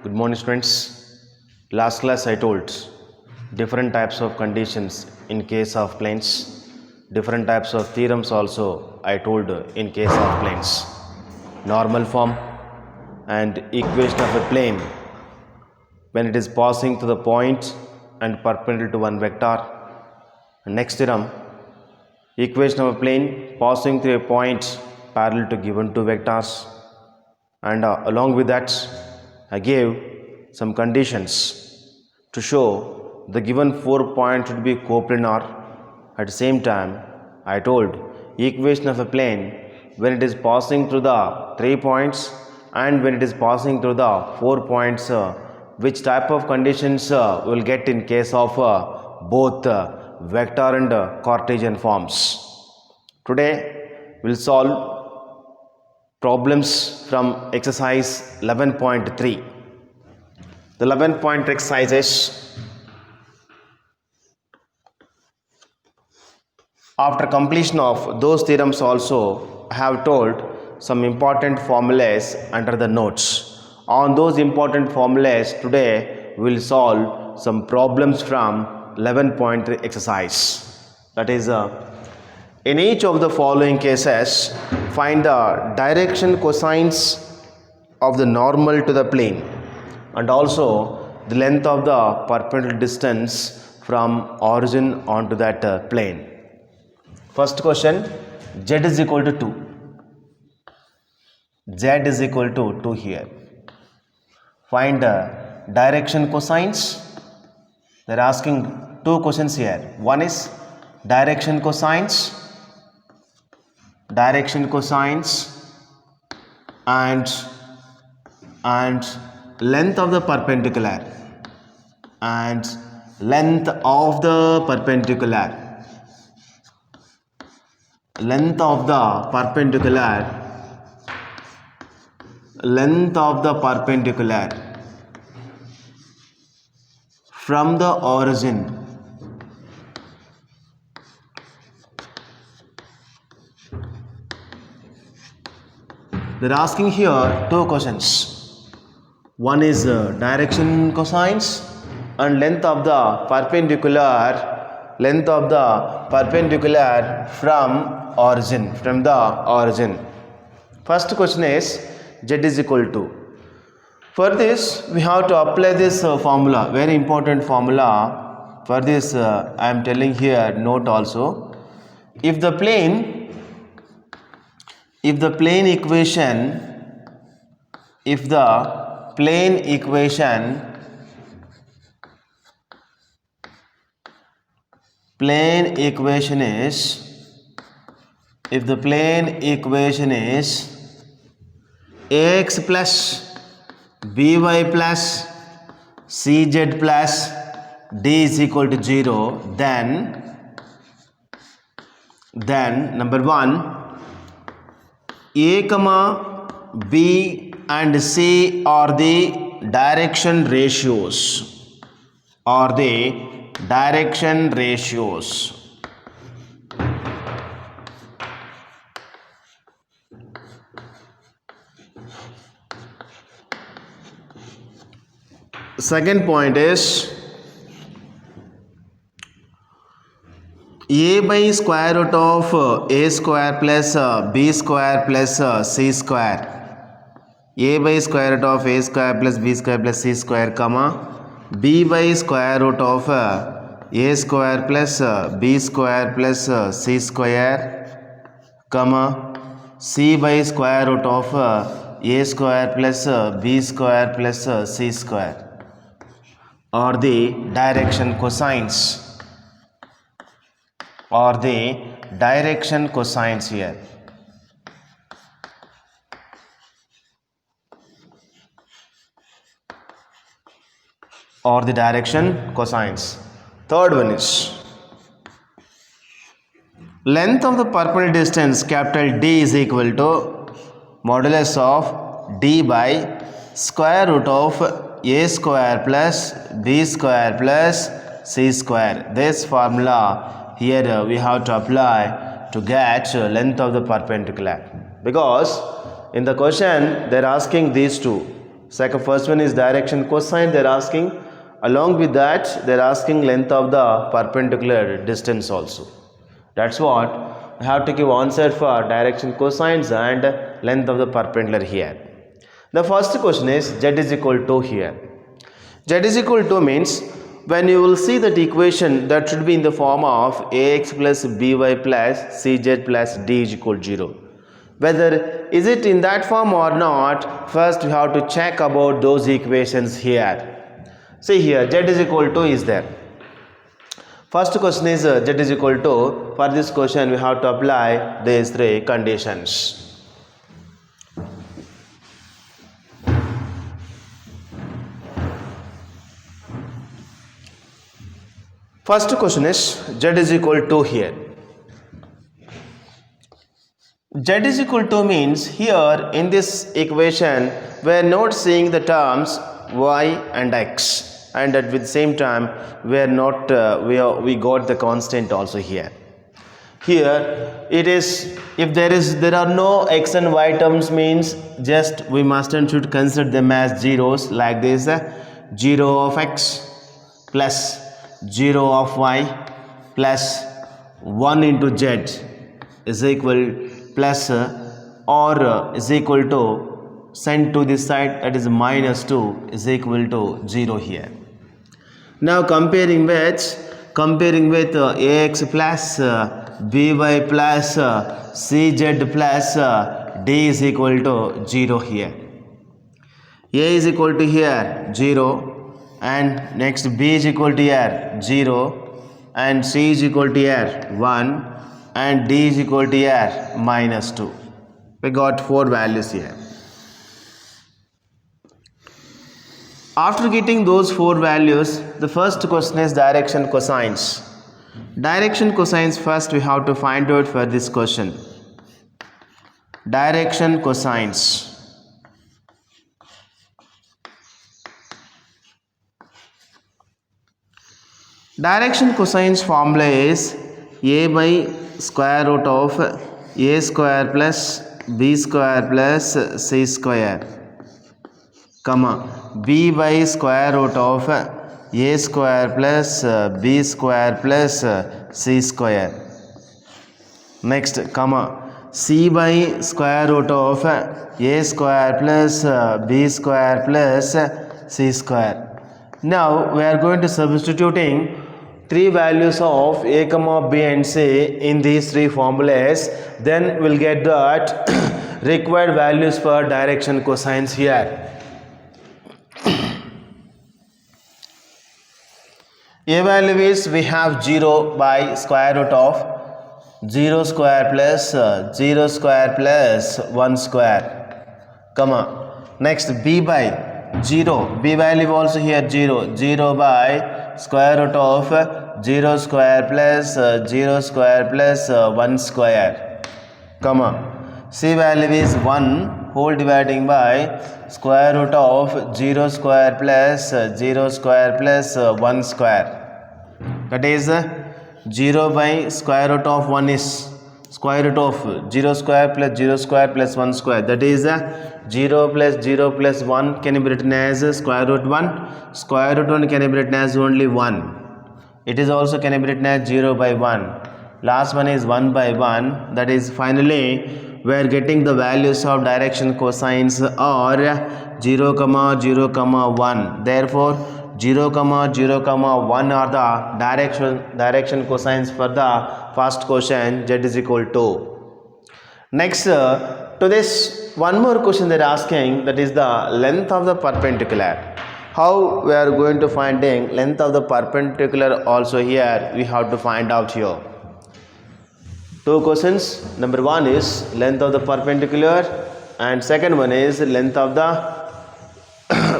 Good morning, students. Last class I told different types of conditions in case of planes, different types of theorems also I told in case of planes. Normal form and equation of a plane when it is passing to the point and perpendicular to one vector. Next theorem, equation of a plane passing through a point parallel to given two vectors, and along with that I gave some conditions to show the given 4 points should be coplanar. At the same time I told equation of a plane when it is passing through the 3 points and when it is passing through the 4 points, which type of conditions will get in case of both vector and Cartesian forms. Today we will solve problems from exercise 11.3. The 11-point exercise is: after completion of those theorems also I have told some important formulas under the notes. On those important formulas today we will solve some problems from 11.3 exercise. That is, in each of the following cases find the direction cosines of the normal to the plane and also the length of the perpendicular distance from origin onto that plane. First question, z is equal to 2. Z is equal to 2 here. Find direction cosines. They are asking two questions here. One is direction cosines and length of the perpendicular and length of the perpendicular from the origin they are asking here two questions. One is direction cosines and length of the perpendicular from the origin. First question is z is equal to. For this we have to apply this formula, very important formula. For this I am telling here note also. If the plane equation is ax plus by plus cz plus d is equal to 0, then number 1, a comma b and c are the direction ratios. Second point is a by square root of a square plus b square plus c square. A by square root of a square plus b square plus c square, comma b by square root of a square plus b square plus c square, comma c by square root of a square plus b square plus c square are the direction cosines. Here. Or the direction cosines. Third one is length of the perpendicular distance capital D is equal to modulus of D by square root of a square plus b square plus c square. This formula here we have to apply to get length of the perpendicular, because in the question they are asking these two. First one is direction cosine they are asking. Along with that they are asking length of the perpendicular distance also. That's what I have to give answer for direction cosines and length of the perpendicular here. The first question is z is equal to here. Z is equal to means when you will see that equation, that should be in the form of ax plus by plus cz plus d is equal to 0. Whether is it in that form or not, first we have to check about those equations here. See here, z is equal to is there. First question is z is equal to. For this question we have to apply these three conditions. First question is z is equal to here. Z is equal to means here in this equation we are not seeing the terms y and x, and at the same time we are not we got the constant also here. Here it is, if there are no x and y terms means just we must and should consider them as zeros, like this 0 of x plus 0 of y plus 1 into z is equal plus or is equal to send to this side, that is minus 2 is equal to 0 here. Now comparing with ax plus by plus cz plus d is equal to 0 here. A is equal to here 0, and next b is equal to here 0, and c is equal to here 1, and d is equal to here minus 2. We got 4 values here. After getting those 4 values, the first question is direction cosines. Direction cosines first we have to find out for this question. Direction cosines. Direction cosines formula is a by square root of a square plus b square plus c square, comma b by square root of a square plus b square plus c square. Next, comma c by square root of a square plus b square plus c square. Now we are going to substituting 3 values of a comma b and c in these 3 formulas, then we'll get that required values for direction cosines here. A value is we have 0 by square root of 0 square plus 0 square plus 1 square, comma next b by 0, b value also here 0, 0 by square root of 0 square plus 0 square plus 1 square, comma c value is 1 whole dividing by square root of 0 square plus 0 square plus 1 square. That is 0 by square root of 1 is square root of 0 square plus 0 square plus 1 square. That is 0 plus 0 plus 1 can be written as square root 1. Square root 1 can be written as only 1. It is also can be written as 0 by 1. Last one is 1 by 1. That is finally we are getting the values of direction cosines are 0 comma 0 comma 1. Therefore 0 comma 0 comma 1 are the direction cosines for the first question. Z is equal to. Next to this one more question they are asking, that is the length of the perpendicular. How we are going to finding length of the perpendicular also here we have to find out here. 2 questions. Number 1 is length of the perpendicular, and second one is length of the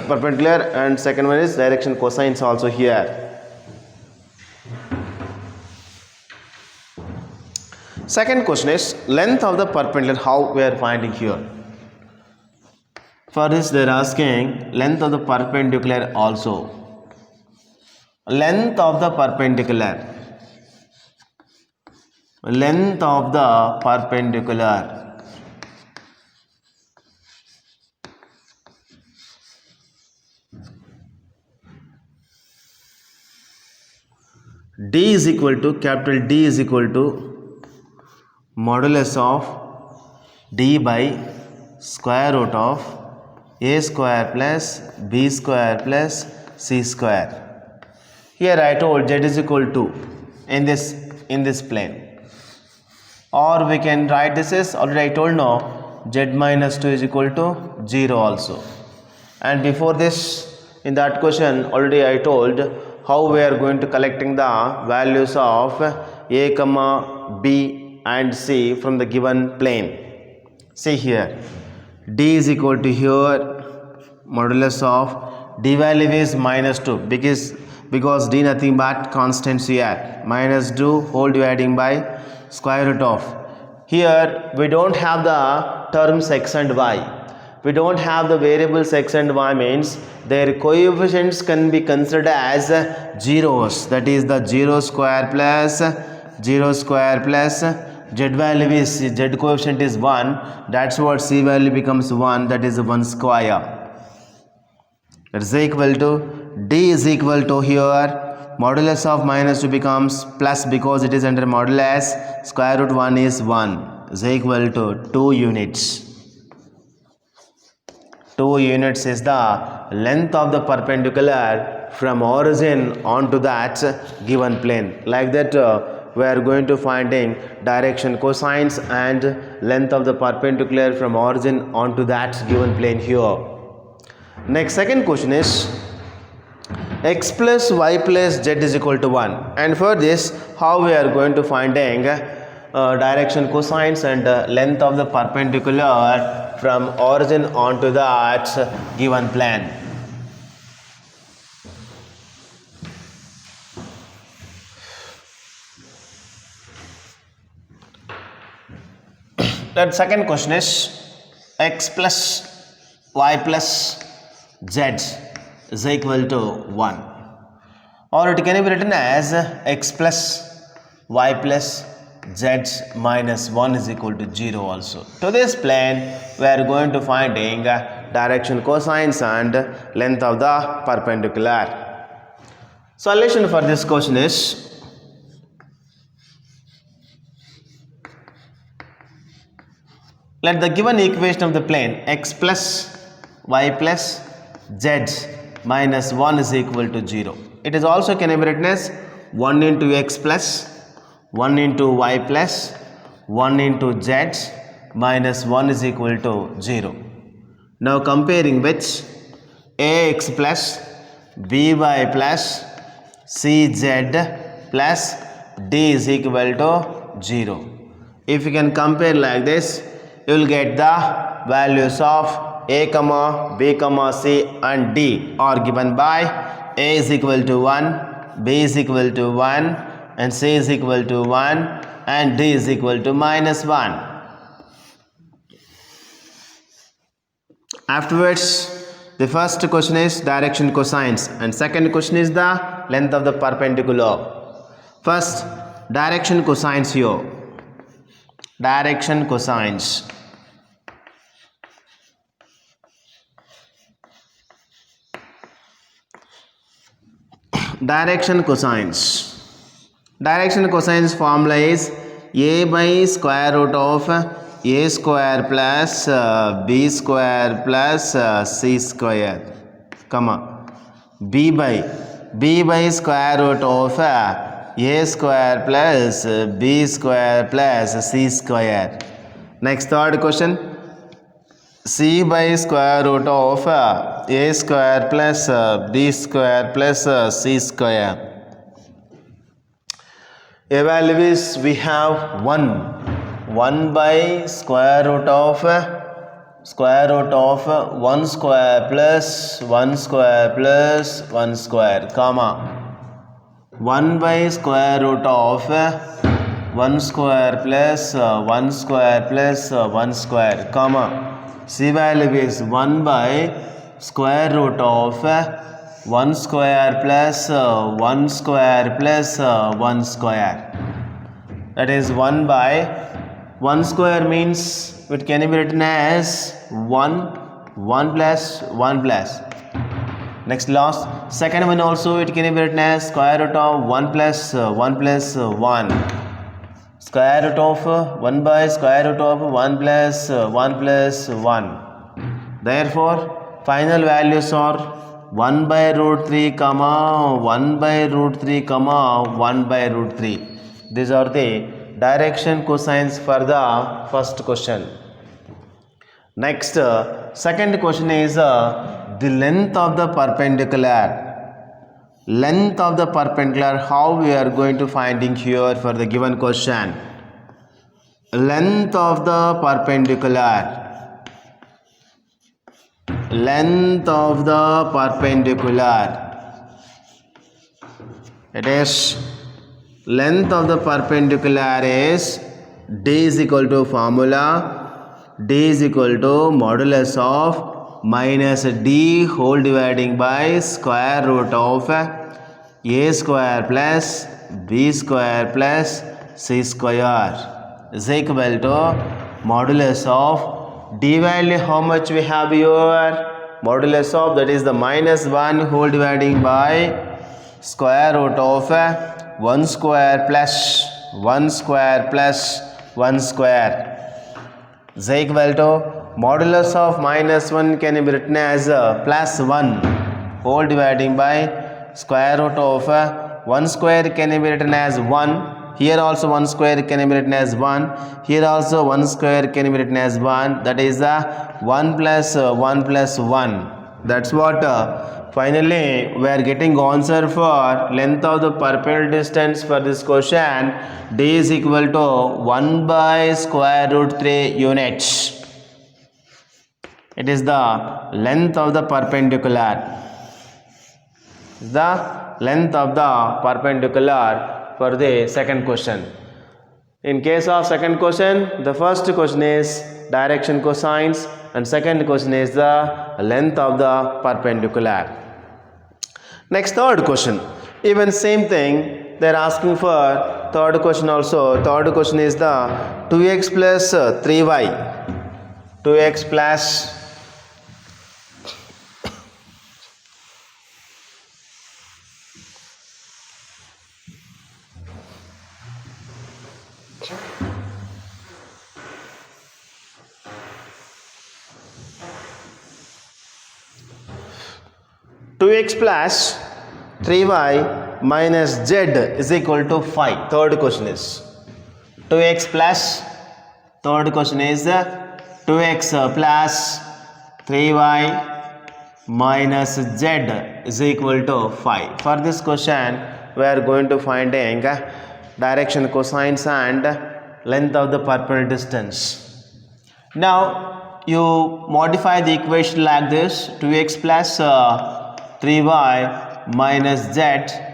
perpendicular, and second one is direction cosines also here. Second question is length of the perpendicular, how we are finding here. For this they are asking length of the perpendicular also. Length of the perpendicular. Length of the perpendicular. D is equal to, capital D is equal to modulus of D by square root of A square plus B square plus C square. Here I told Z is equal to in this plane, or we can write this as, already I told now, Z minus 2 is equal to 0 also. And before this, in that question already I told how we are going to collecting the values of A comma B and C from the given plane. See here, D is equal to here modulus of D value is minus 2 because D nothing but constants here, minus 2 whole dividing by square root of. Here we don't have the terms x and y. We don't have the variables x and y, means their coefficients can be considered as zeros. That is the 0 square plus z value is, z coefficient is 1. That's what c value becomes 1. That is 1 square. That is equal to, D is equal to here modulus of minus 2 becomes plus because it is under modulus, square root 1 is 1, is equal to 2 units. 2 units is the length of the perpendicular from origin onto that given plane. Like that we are going to finding direction cosines and length of the perpendicular from origin onto that given plane here. Next, second question is x plus y plus z is equal to 1, and for this how we are going to finding direction cosines and length of the perpendicular from origin onto that given plane. That second question is x plus y plus z is equal to 1, or it can be written as x plus y plus z minus 1 is equal to 0 also. To this plane we are going to finding direction cosines and length of the perpendicular. Solution for this question is, let the given equation of the plane x plus y plus z minus 1 is equal to 0. It is also can be written as 1 into x plus 1 into y plus 1 into z minus 1 is equal to 0. Now comparing with ax plus by plus cz plus d is equal to 0. If you can compare like this, you will get the values of a comma b comma c and d are given by a is equal to 1, b is equal to 1, and c is equal to 1, and d is equal to minus 1. Afterwards, the first question is direction cosines and second question is the length of the perpendicular. First, direction cosines here. Direction cosines. Direction cosines. Direction cosines formula is a by square root of a square plus b square plus c square, comma b by square root of a square plus b square plus c square. Next, third question, c by square root of a square plus b square plus c square. A value is, we have 1 by square root of 1 square plus 1 square plus 1 square, comma 1 by square root of 1 square plus 1 square plus 1 square, comma c value is 1 by square root of 1 square plus 1 square plus 1 square. That is 1 by 1 square means it can be written as 1 plus 1 plus Next last second one also it can be written as square root of 1 plus 1 plus 1. Square root of 1 by square root of 1 plus 1 plus 1. Therefore, final values are 1 by root 3 comma 1 by root 3 comma 1 by root 3. These are the direction cosines for the first question. Next, second question is the length of the perpendicular. Length of the perpendicular, how we are going to finding here for the given question. Length of the perpendicular. Length of the perpendicular. It is length of the perpendicular is d is equal to formula. D is equal to modulus of minus d whole dividing by square root of a square plus b square plus c square is equal to modulus of d value. How much we have here? Modulus of, that is the minus 1 whole dividing by square root of 1 square plus 1 square plus 1 square is equal to modulus of minus 1 can be written as plus 1 whole dividing by square root of 1 square can be written as 1. Here also 1 square can be written as 1. Here also 1 square can be written as 1. That is 1 plus 1 plus 1. That's what finally we are getting answer for length of the perpendicular distance for this question. D is equal to 1 by square root 3 units. It is the length of the perpendicular. The length of the perpendicular for the second question. In case of second question, the first question is direction cosines and second question is the length of the perpendicular. Next, third question. Even same thing, they are asking for third question also. Third question is the 2x plus 3y. 2x plus 2x plus 3y minus z is equal to 5. Third question is 2x plus, third question is 2x plus 3y minus z is equal to 5. For this question, we are going to finding direction cosines and length of the perpendicular distance. Now, you modify the equation like this: 2x plus 3y minus z,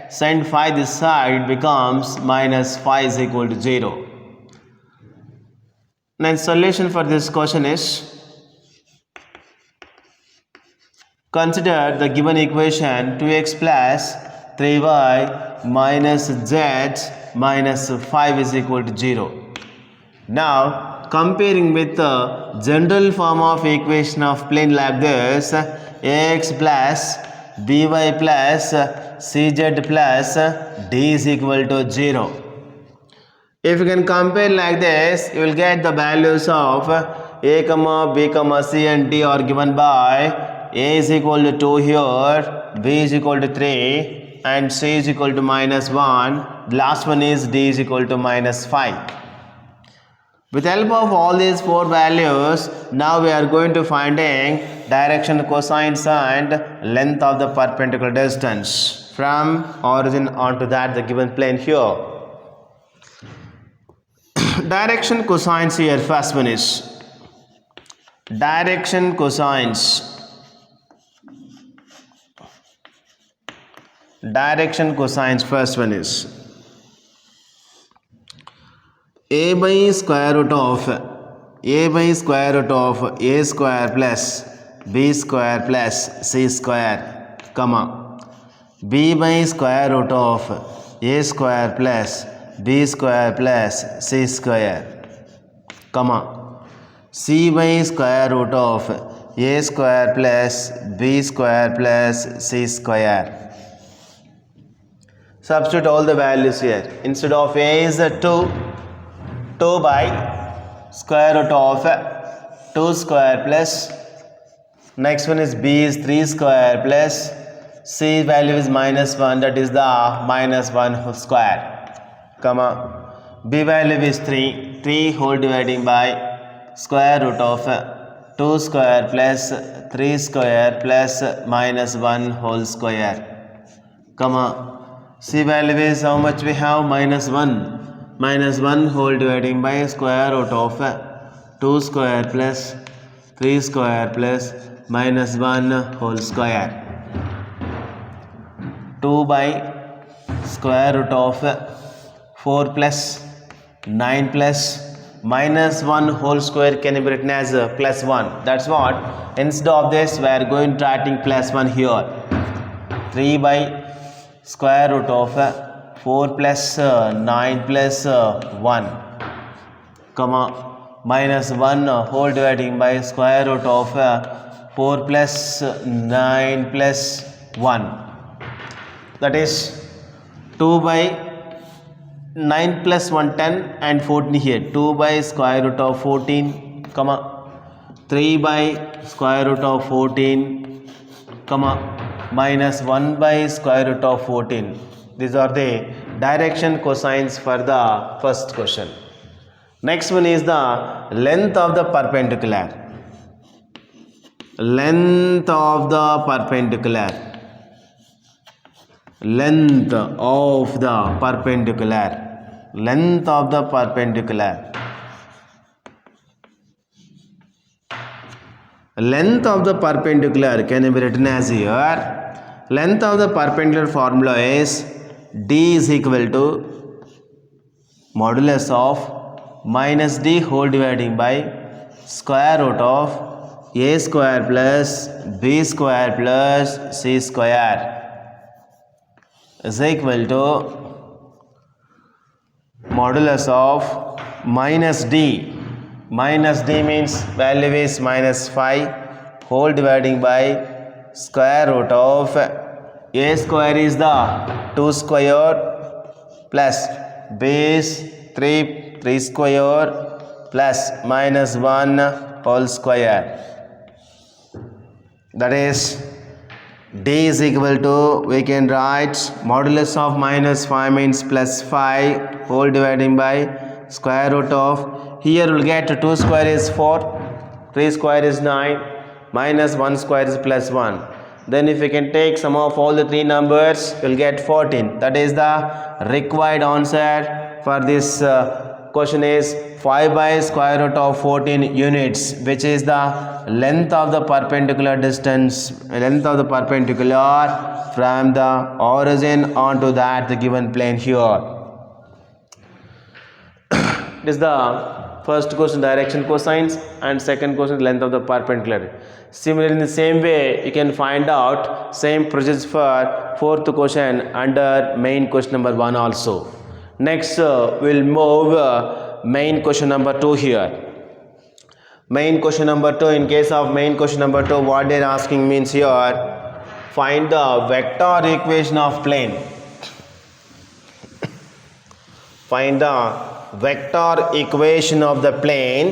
send 5 this side, becomes minus 5 is equal to 0. Now solution for this question is, consider the given equation 2x plus 3y minus z minus 5 is equal to 0. Now comparing with the general form of equation of plane like this, ax plus by plus cz plus d is equal to 0. If you can compare like this, you will get the values of a comma b comma c and d are given by a is equal to 2 here, b is equal to 3 and c is equal to minus 1. The last one is d is equal to minus 5. With the help of all these 4 values, now we are going to finding direction cosines and length of the perpendicular distance from origin onto that the given plane here. Direction cosines here, first one is direction cosines. Direction cosines, first one is a by square root of a square plus b square plus c square, comma b by square root of a square plus b square plus c square, comma c by square root of a square plus b square plus c square. Substitute all the values here. Instead of a is 2 by square root of 2 square plus, next one is b is 3 square plus c value is -1, that is the -1 whole square, comma b value is 3 whole dividing by square root of 2 square plus 3 square plus -1 whole square, comma c value is how much we have, -1 whole dividing by square root of 2 square plus 3 square plus -1 whole square. 2 by square root of 4 plus 9 plus -1 whole square can be written as +1. That's what, instead of this we are going to writing +1 here. 3 by square root of 4 plus 9 plus 1, comma -1 whole dividing by square root of 4 plus 9 plus 1, that is 2 by 9 plus 1 10 and 14 here, 2 by square root of 14, comma 3 by square root of 14, comma -1 by square root of 14. These are the direction cosines for the first question. Next one is the length of the perpendicular. Length of the perpendicular. Length of the perpendicular. Length of the perpendicular. Length of the perpendicular can be written as here. Length of the perpendicular formula is d is equal to modulus of minus d whole dividing by square root of a square plus b square plus c square is equal to modulus of minus d. Minus d means value is -5 whole dividing by square root of a square is the 2 square plus b is 3 square plus -1 whole square, that is d is equal to, we can write modulus of -5 means +5 whole dividing by square root of, here we'll get 2 square is 4, 3 square is 9, -1 square is +1. Then if we can take sum of all the three numbers, we'll get 14. That is the required answer for this question is 5 by square root of 14 units, which is the length of the perpendicular distance, length of the perpendicular from the origin onto that the given plane here. This is the first question, direction cosines, and second question, length of the perpendicular. Similarly, in the same way you can find out same procedure for fourth question under main question number 1 also. Next we'll move main question number 2 here. Main question number 2, in case of main question number 2, what they're asking means here, find the vector equation of plane. Find the vector equation of the plane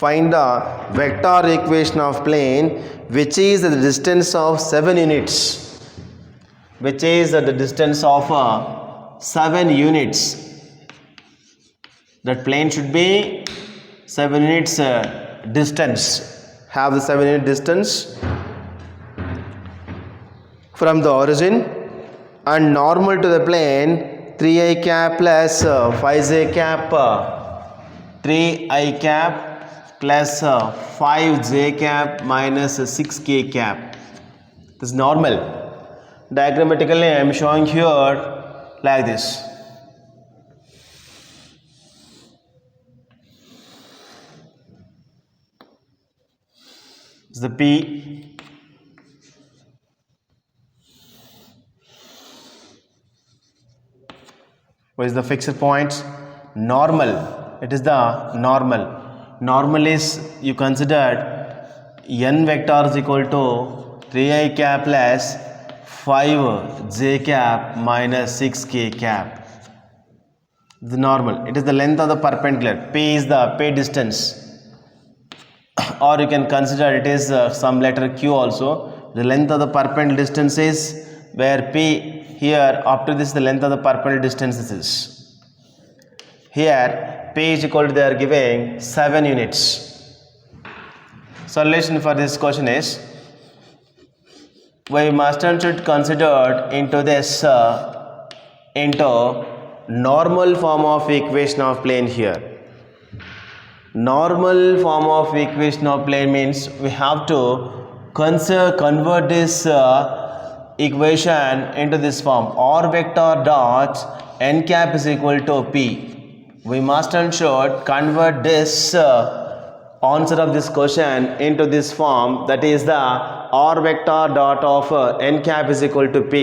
find the vector equation of plane which is the distance of 7 units, which is the distance of 7 units. That plane should be 7 units distance, have the 7 unit distance from the origin, and normal to the plane 3i cap plus 5j cap, 3i cap plus 5j cap minus 6k cap. This is normal. Diagrammatically I am showing here like this. is the P. What is the fixed point? Normal. It is the normal. Normal is you considered n vector is equal to 3i cap plus 5j cap minus 6k cap. The normal. It is the length of the perpendicular. P is the P distance. Or you can consider it is some letter Q also. The length of the perpendicular distance is where P here after this the length of the perpendicular distance is. Here P is equal to they are giving 7 units. Solution for this question is we must and should consider into this into normal form of equation of plane here. Normal form of equation of plane means we have to convert this equation into this form. R vector dot n cap is equal to P. We must and should convert this answer of this question into this form, that is the R vector dot of n cap is equal to P,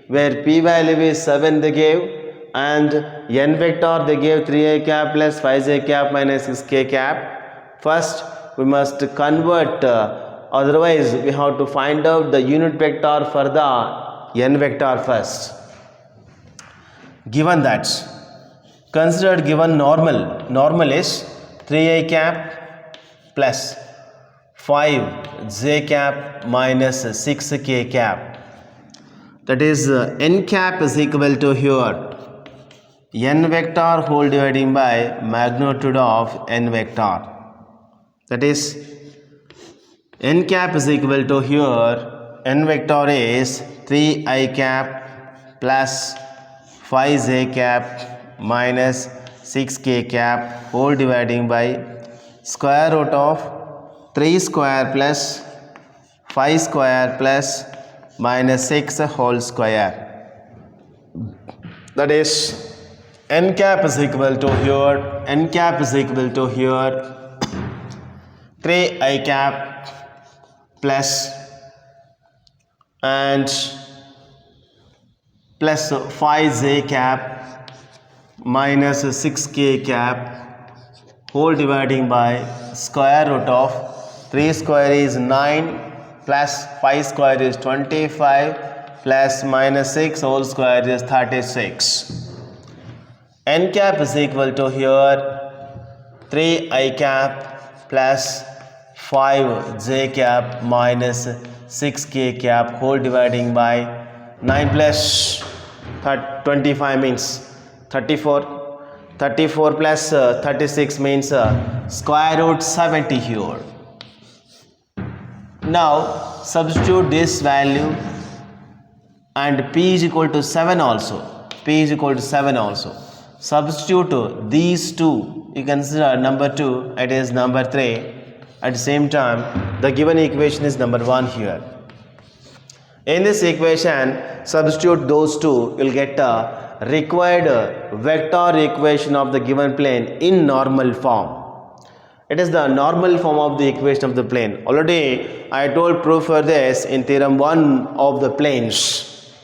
where P value is 7 they gave and n vector they gave 3i cap plus 5j cap minus 6k cap. First we must convert, otherwise we have to find out the unit vector for the n vector first. Given that, considered given normal is 3i cap plus 5j cap minus 6k cap. That is n cap is equal to here n vector whole dividing by magnitude of n vector. That is n cap is equal to here n vector is 3i cap plus 5j cap minus 6k cap whole dividing by square root of 3 square plus 5 square plus minus 6 whole square. That is n cap is equal to here 3i cap plus and plus 5j cap minus 6k cap whole dividing by square root of 3 square is 9 plus 5 square is 25 plus minus 6 whole square is 36. N cap is equal to here 3i cap plus 5j cap minus 6k cap whole dividing by 9 plus 25 means 34. 34 plus 36 means square root 70 here. Now substitute this value and P is equal to 7 also. Substitute these two. You consider number 2, it is number 3. At the same time, the given equation is number 1 here. In this equation, substitute those two, you will get a required vector equation of the given plane in normal form. It is the normal form of the equation of the plane. Already I told proof for this in theorem 1 of the planes.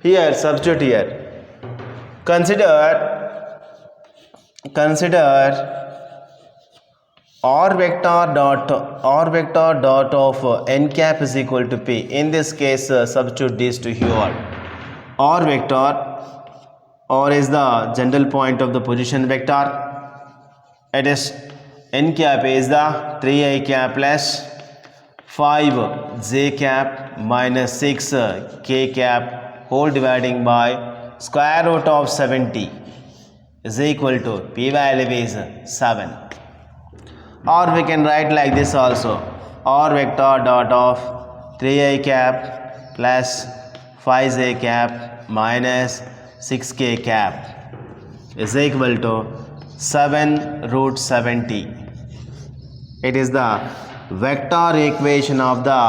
Here substitute here. Consider R vector dot of n cap is equal to P. In this case, substitute these two here. R vector, R is the general point of the position vector. It is n cap is the 3i cap plus 5j cap minus 6k cap whole dividing by square root of 70 is equal to P value is 7. Or we can write like this also. R vector dot of 3i cap plus 5j cap minus 6k cap is equal to 7 root 70. It is the vector equation of the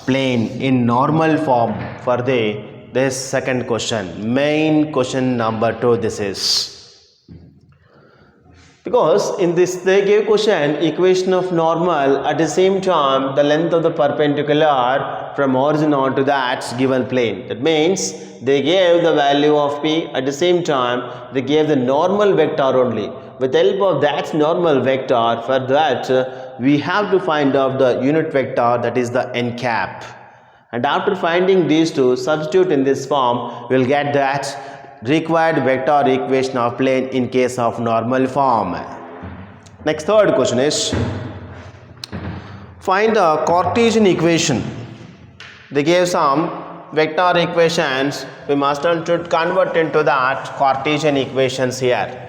plane in normal form for this second question. Main question number 2 this is. Because in this they gave question equation of normal, at the same time the length of the perpendicular from origin on to that given plane. That means they gave the value of p, at the same time they gave the normal vector only. With the help of that normal vector, for that we have to find out the unit vector, that is the n cap. And after finding these two, substitute in this form, we will get that required vector equation of plane in case of normal form. Next, third question is find the Cartesian equation. They gave some vector equations, we must convert into that Cartesian equations here.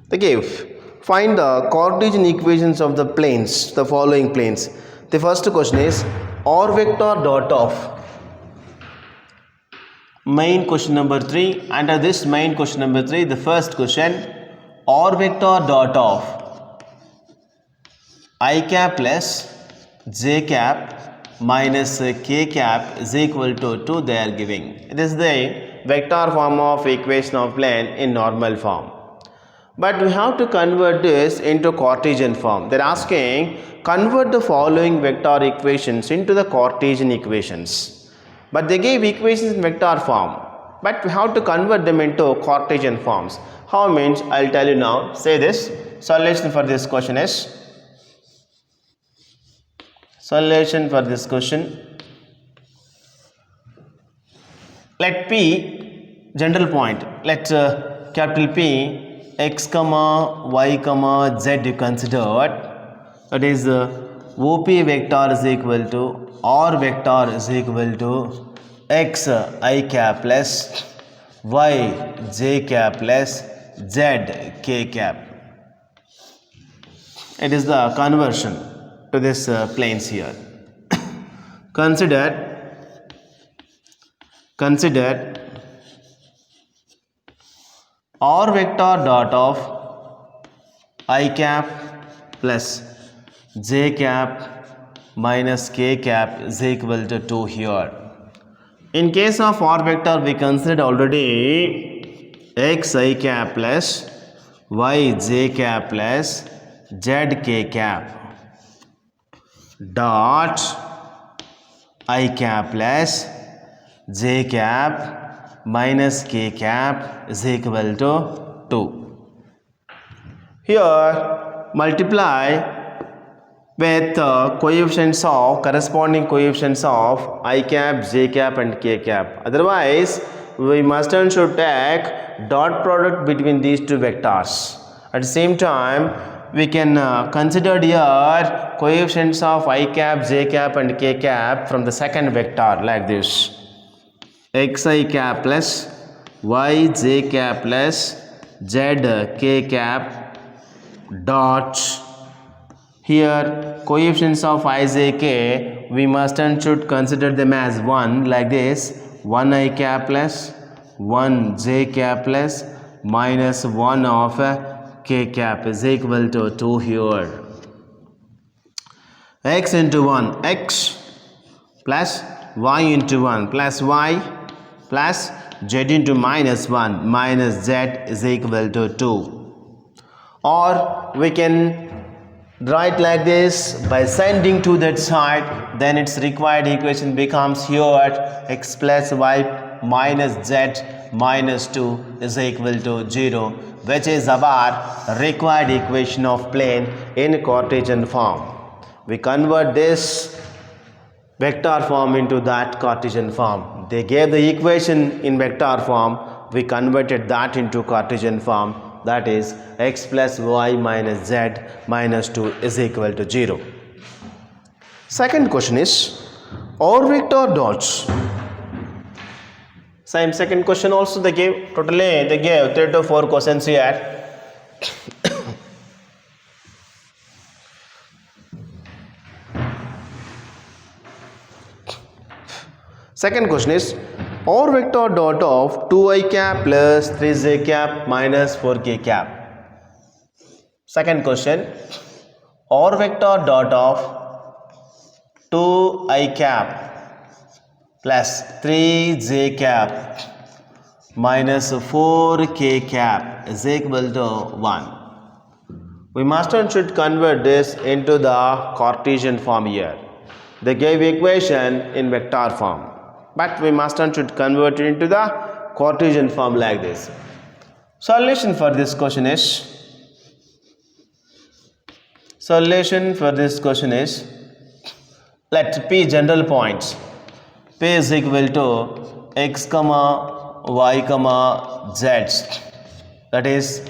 They gave find the Cartesian equations of the planes, the following planes. The first question is r vector dot of main question number 3. Under this main question number 3, the first question, r vector dot of I cap plus j cap minus k cap is equal to 2 they are giving. It is the vector form of equation of plane in normal form. But we have to convert this into Cartesian form. They are asking convert the following vector equations into the Cartesian equations. But they gave equations in vector form. But we have to convert them into Cartesian forms. How means I will tell you now. Say this. Solution for this question is. Solution for this question. Let P general point. Let capital P x comma y comma z you considered, that is OP vector is equal to r vector is equal to x I cap plus y j cap plus z k cap. It is the conversion to this planes here. Consider r vector dot of I cap plus j cap minus k cap is equal to 2 here. In case of r vector, we considered already x I cap plus y j cap plus z k cap dot I cap plus j cap minus k cap is equal to 2. Here multiply with coefficients of corresponding coefficients of I cap, j cap and k cap. Otherwise we must and should take dot product between these two vectors. At the same time we can consider here coefficients of I cap, j cap and k cap from the second vector like this. X I cap plus y j cap plus z k cap dot, here coefficients of I j k we must and should consider them as 1 like this, 1 I cap plus 1 j cap plus minus 1 of k cap is equal to 2 here. X into 1 x plus y into 1 plus y plus z into minus 1 minus z is equal to 2. Or we can write like this by sending to that side, then its required equation becomes here x plus y minus z minus 2 is equal to 0, which is our required equation of plane in Cartesian form. We convert this vector form into that Cartesian form. They gave the equation in vector form, we converted that into Cartesian form, that is x plus y minus z minus 2 is equal to 0. Second question is r vector dots. Same second question also they gave, totally they gave 3 to 4 questions here. Second question is r vector dot of 2 I cap plus 3 j cap minus 4 k cap. Second question, r vector dot of 2 I cap plus 3j cap minus 4k cap is equal to 1. We must and should convert this into the Cartesian form here. They gave equation in vector form, but we must and should convert it into the Cartesian form like this. Solution for this question is let P general points. P is equal to x comma y comma z, that is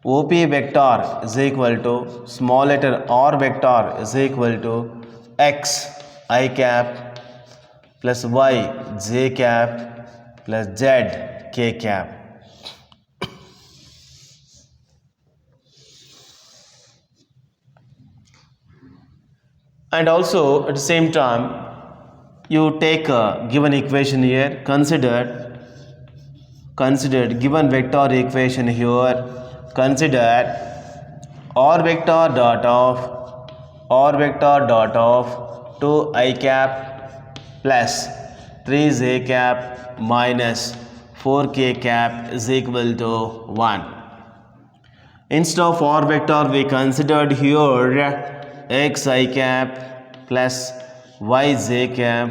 OP vector is equal to small letter r vector is equal to x I cap plus y j cap plus z k cap. And also at the same time you take a given equation here, consider given vector equation here, consider r vector dot of 2 I cap plus 3j cap minus 4k cap is equal to 1. Instead of r vector we considered here x I cap plus y j cap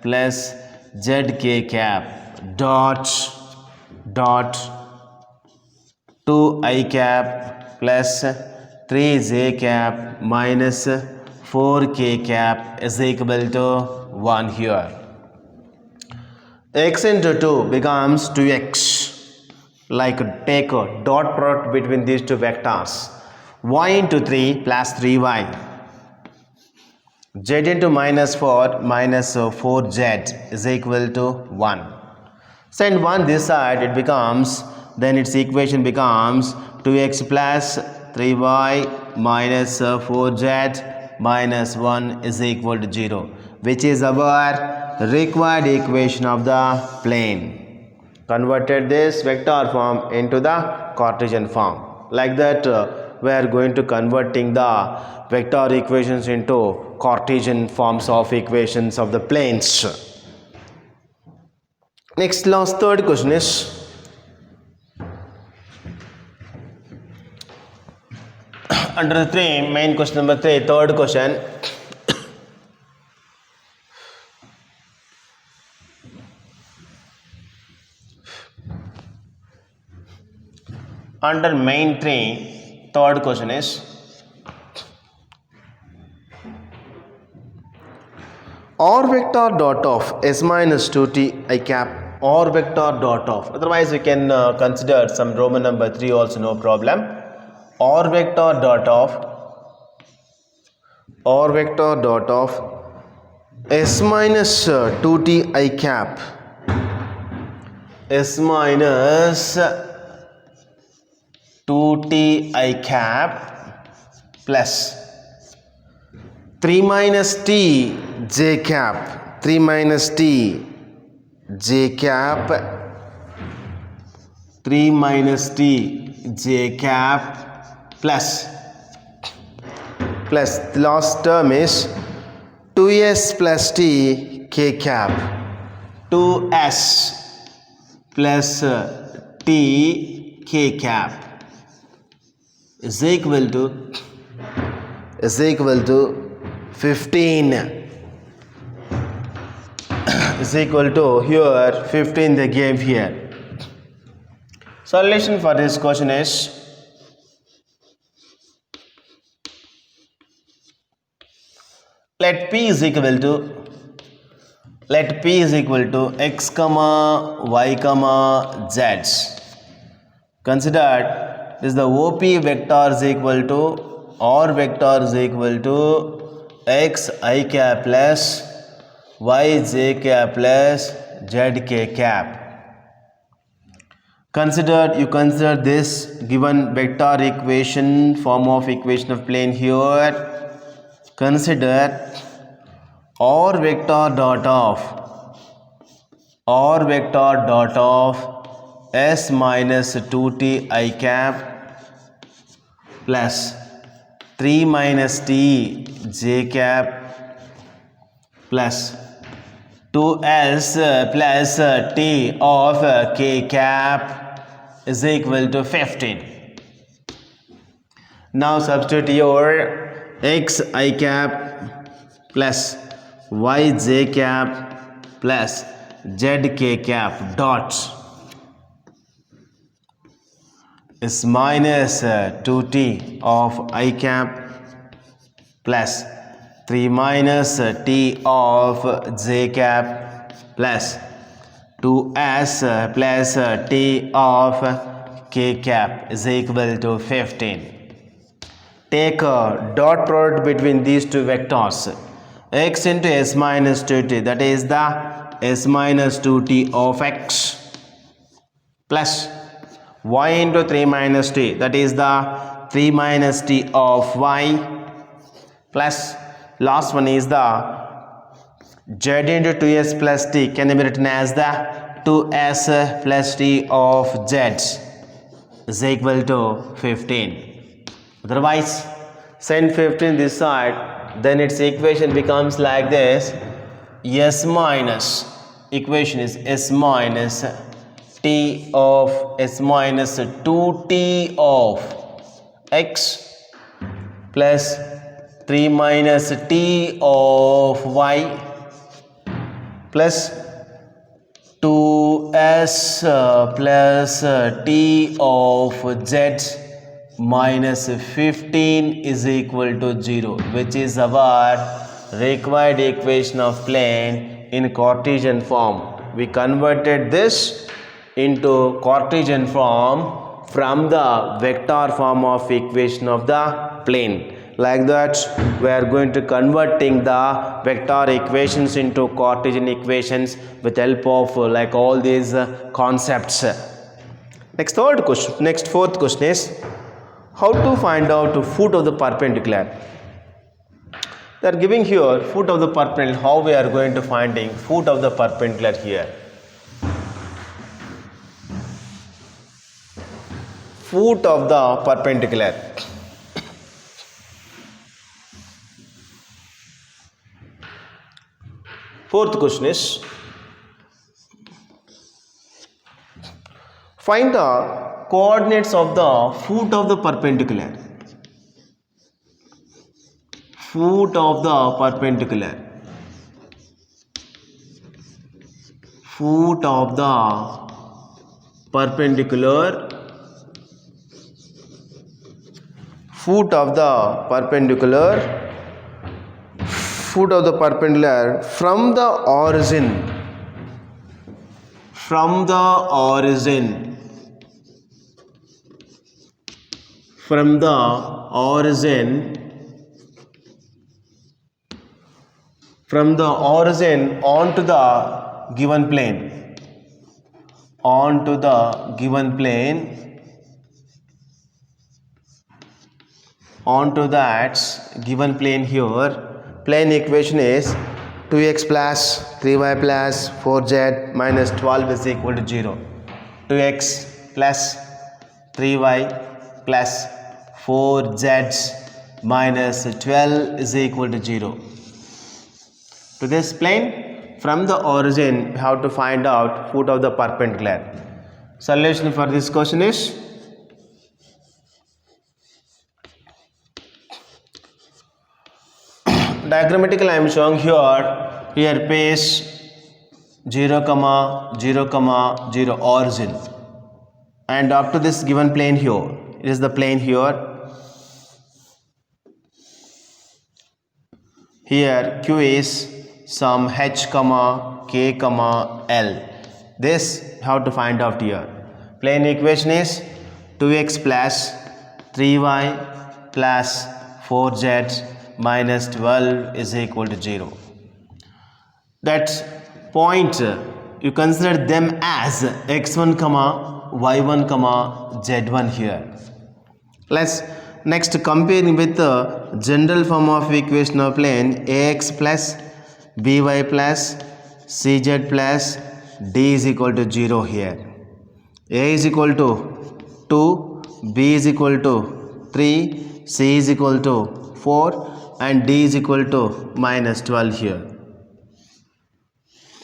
plus z k cap dot 2 I cap plus 3j cap minus 4k cap is equal to 1 here. X into 2 becomes 2x, like take a dot product between these two vectors. Y into 3 plus 3y, z into minus 4 minus 4z is equal to 1. Send 1 this side, it becomes, then its equation becomes 2x plus 3y minus 4z minus 1 is equal to 0, which is our required equation of the plane. Converted this vector form into the Cartesian form. Like that we are going to converting the vector equations into Cartesian forms of equations of the planes. Next, last third question is under the theme main question number 3, third question. Under main 3, third question is r vector dot of s minus 2t I cap r vector dot of, otherwise we can consider some Roman number 3 also, no problem. R vector dot of s minus 2t I cap s minus 2t I cap plus 3 minus t j cap, 3 minus t j cap, 3 minus t j cap plus the last term is 2s plus t k cap, 2s plus t k cap is equal to 15 is equal to here 15 they gave here. Solution for this question is let P is equal to x comma y comma z. Consider this, the OP vector is equal to r vector is equal to x I cap plus y j cap plus z k cap. You consider this given vector equation, form of equation of plane here. Consider r vector dot of s minus 2t I cap plus 3 minus t j cap plus 2s plus t of k cap is equal to 15. Now substitute your x I cap plus y j cap plus z k cap dot is minus 2t of I cap plus 3 minus t of j cap plus 2s plus t of k cap is equal to 15. Take a dot product between these two vectors. X into s minus 2t, that is the s minus 2t of x, plus y into 3 minus t, that is the 3 minus t of y, plus last one is the z into 2s plus t, can be written as the 2s plus t of z is equal to 15. Otherwise, send 15 this side, then its equation becomes like this. S minus, equation is s minus t of s minus 2t of x plus 3 minus t of y plus 2s plus t of z minus 15 is equal to 0, which is our required equation of plane in Cartesian form. We converted this into Cartesian form from the vector form of equation of the plane. Like that, we are going to converting the vector equations into Cartesian equations with help of like all these concepts. Next fourth question is, how to find out foot of the perpendicular? They are giving here foot of the perpendicular. How we are going to finding foot of the perpendicular here? Foot of the perpendicular. Fourth question is, find the coordinates of the foot of the perpendicular. Foot of the perpendicular. Foot of the perpendicular. Foot of the perpendicular. Foot of the perpendicular from the origin. From the origin. From the origin, onto the given plane, onto the given plane, onto that given plane here. Plane equation is 2x plus 3y plus 4z minus 12 is equal to 0. 2x plus 3y plus 4z minus 12 is equal to 0. To this plane, from the origin, we have to find out foot of the perpendicular. Solution for this question is, diagrammatically I am showing here pace 0, 0, 0 origin, and up to this given plane here, it is the plane here. Here Q is some h, k, l. This how to find out here. Plane equation is 2x plus 3y plus 4z minus 12 is equal to 0. That point, you consider them as x1, y1, z1 here. Let's next comparing with the general form of equation of plane, ax plus by plus cz plus d is equal to 0 here. A is equal to 2, b is equal to 3, C is equal to 4 and D is equal to minus 12 here.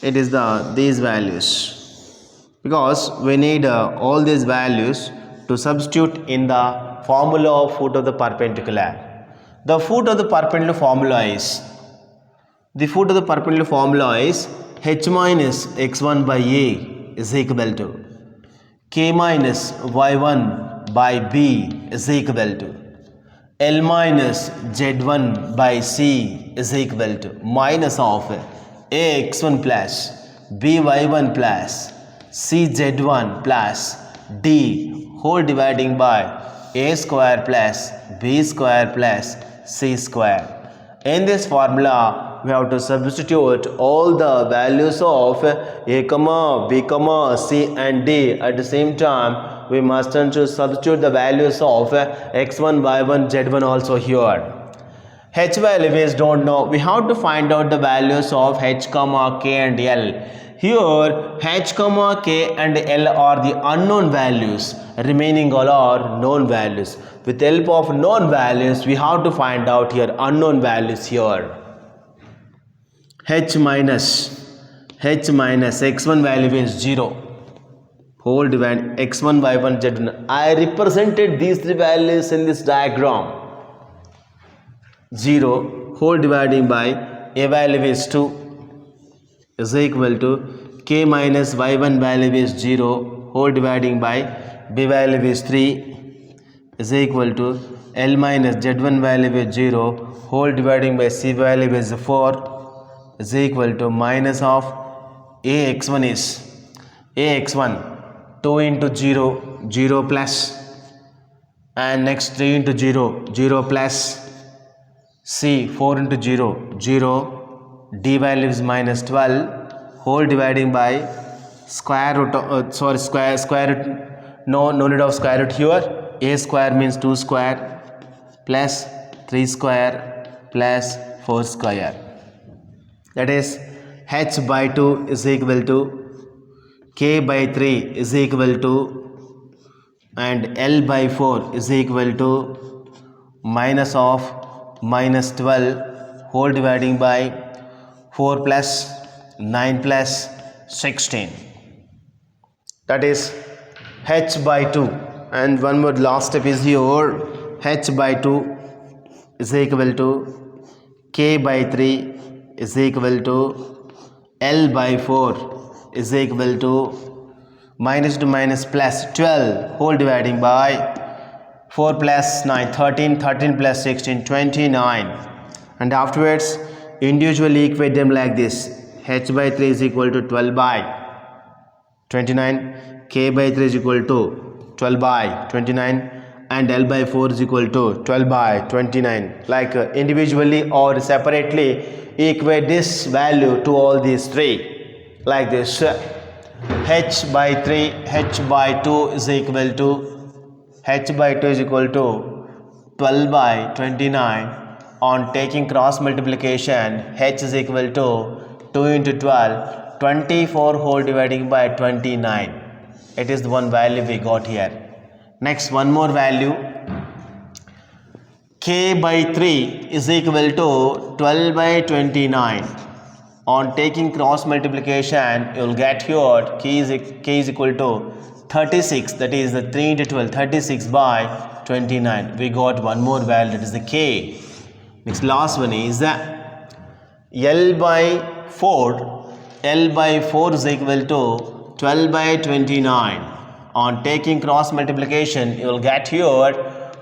It is these values, because we need all these values to substitute in the formula of foot of the perpendicular. The foot of the perpendicular formula is h minus x1 by a is equal to k minus y1 by b is equal to L minus z1 by c is equal to minus of ax1 plus by1 plus cz1 plus d whole dividing by a square plus b square plus c square. In this formula we have to substitute all the values of a comma b comma c and d. At the same time we must turn to substitute the values of x1 y1 z1 also here. H value we don't know. We have to find out the values of h comma k and l. Here h comma k and l are the unknown values, remaining all are known values. With the help of known values we have to find out here unknown values here. h minus x1 value is 0 whole divide x1 y1 z1. I represented these three values in this diagram. 0 whole dividing by a value is 2 is equal to k minus y1 value is 0 whole dividing by b value is 3 is equal to L minus z1 value is 0 whole dividing by c value is 4 is equal to minus of ax1 is ax1 2 into 0 0 plus and next 3 into 0 0 plus c 4 into 0 0 d value is minus 12 whole dividing by square root square root. No need of square root here. A square means 2 square plus 3 square plus 4 square. That is h by 2 is equal to k by 3 is equal to and L by 4 is equal to minus of minus 12 whole dividing by 4 plus 9 plus 16. That is h by 2. And one more last step is here. H by 2 is equal to k by 3 is equal to L by 4 is equal to minus to minus plus 12 whole dividing by 4 plus 9 13 13 plus 16 29. And afterwards individually equate them like this. H by 3 is equal to 12 by 29, k by 3 is equal to 12 by 29 and L by 4 is equal to 12 by 29. Like individually or separately equate this value to all these three like this. H by 3 h by 2 is equal to h by 2 is equal to 12 by 29. On taking cross multiplication h is equal to 2 into 12 24 whole dividing by 29. It is the one value we got here. Next one more value, k by 3 is equal to 12 by 29. On taking cross multiplication you will get here k is equal to 36, that is the 3 into 12 36 by 29. We got one more value, that is the k. Next last one is the L by 4 is equal to 12 by 29. On taking cross multiplication you will get here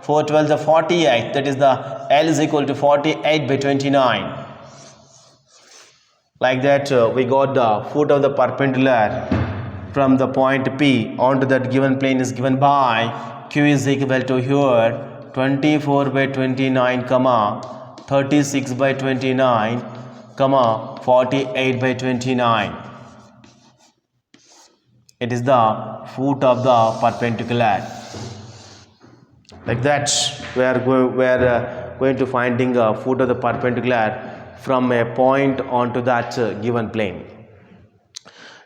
4 12 the 48, that is the L is equal to 48 by 29. Like that we got the foot of the perpendicular from the point P onto that given plane is given by Q is equal to here 24 by 29 comma 36 by 29 comma 48 by 29. It is the foot of the perpendicular. Like that we are going to finding a foot of the perpendicular from a point onto that given plane.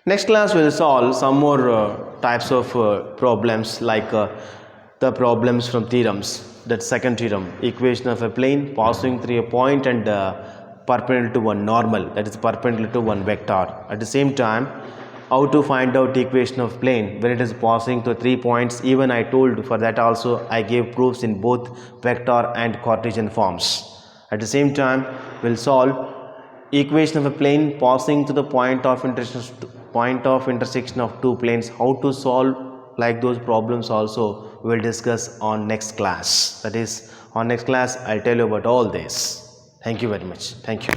Next class we will solve some more types of problems like the problems from theorems. That second theorem, equation of a plane passing through a point and perpendicular to one normal, that is perpendicular to one vector. At the same time, how to find out equation of plane when it is passing through 3 points. Even I told for that also I gave proofs in both vector and Cartesian forms. At the same time, we'll solve equation of a plane passing to the point of intersection of two planes. How to solve like those problems also we will discuss on next class. That is, on next class I'll tell you about all this. Thank you very much. Thank you.